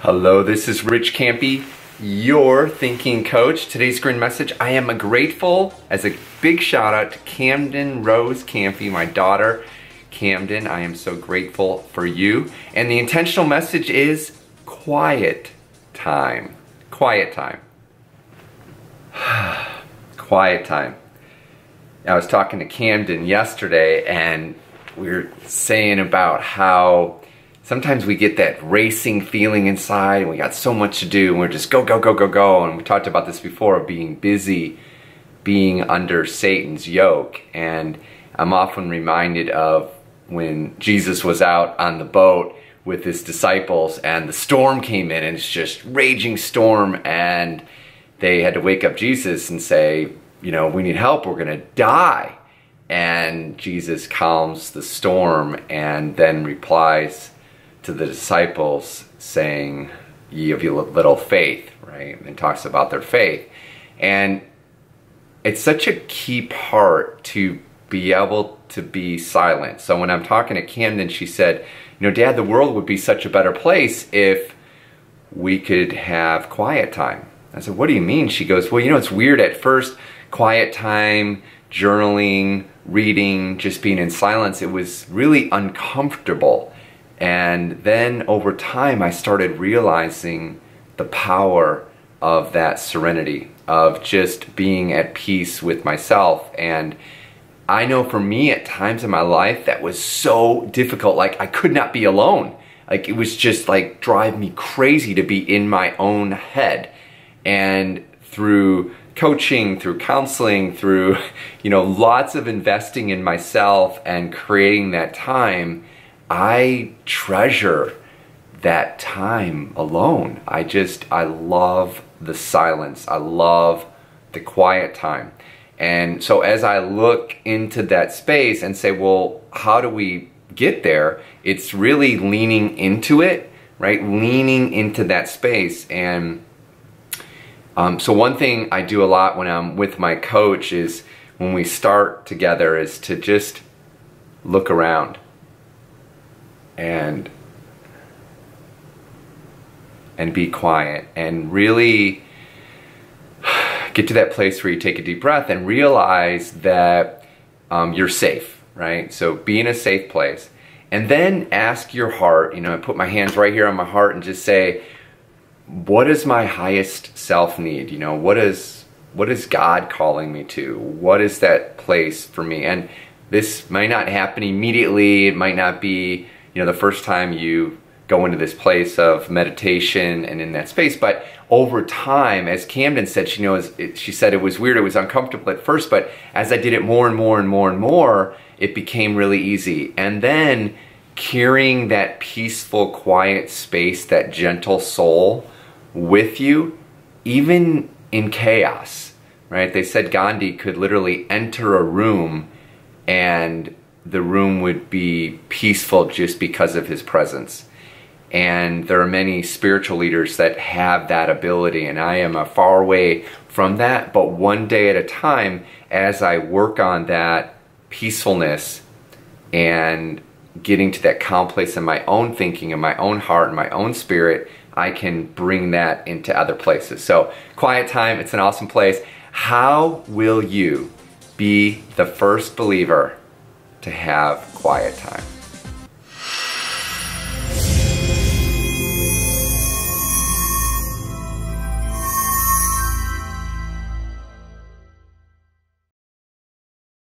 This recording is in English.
Hello, this is Rich Campe, your thinking coach. Today's screen message, I am grateful, as a big shout out to Camden Rose Campe, my daughter. Camden, I am so grateful for you. And the intentional message is quiet time. Quiet time. Quiet time. I was talking to Camden yesterday and we were saying about how sometimes we get that racing feeling inside and we got so much to do and we're just go, go, go, go, go. And we talked about this before, being busy, being under Satan's yoke. And I'm often reminded of when Jesus was out on the boat with his disciples and the storm came in and it's just raging storm and they had to wake up Jesus and say, you know, we need help, we're gonna die. And Jesus calms the storm and then replies to the disciples saying, ye of little faith, right? And talks about their faith. And it's such a key part to be able to be silent. So when I'm talking to Camden, she said, you know, Dad, the world would be such a better place if we could have quiet time. I said, what do you mean? She goes, well, you know, it's weird at first, quiet time, journaling, reading, just being in silence, it was really uncomfortable. And then over time, I started realizing the power of that serenity, of just being at peace with myself. And I know for me at times in my life that was so difficult, like I could not be alone. Like it was just like drive me crazy to be in my own head. And through coaching, through counseling, through, you know, lots of investing in myself and creating that time, I treasure that time alone. I love the silence. I love the quiet time. And so as I look into that space and say, well, how do we get there? It's really leaning into it, right? Leaning into that space. And so one thing I do a lot when I'm with my coach is when we start together is to just look around and be quiet and really get to that place where you take a deep breath and realize that you're safe, right? So be in a safe place. And then ask your heart, you know, I put my hands right here on my heart and just say, what does my highest self need? You know, what is God calling me to? What is that place for me? And this might not happen immediately. It might not be, you know, the first time you go into this place of meditation and in that space, but over time, as Camden said, she said it was weird, it was uncomfortable at first, but as I did it more and more and more and more, it became really easy. And then carrying that peaceful, quiet space, that gentle soul with you, even in chaos, right? They said Gandhi could literally enter a room and the room would be peaceful just because of his presence. And there are many spiritual leaders that have that ability, and I am far away from that, but one day at a time, as I work on that peacefulness and getting to that calm place in my own thinking, in my own heart, in my own spirit, I can bring that into other places. So quiet time, it's an awesome place. How will you be the first believer to have quiet time?